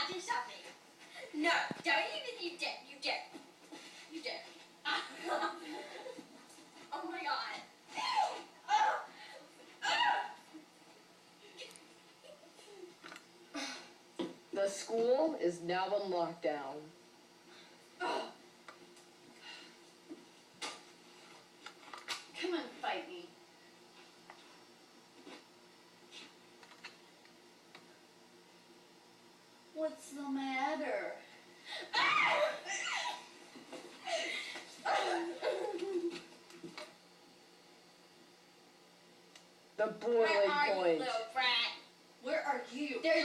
do something. No, don't even you dare. You dare. You dare. Oh my god. The school is now on lockdown. Come on, fight me. What's the matter? The Where boiling are you, point. little brat? Where are you? There's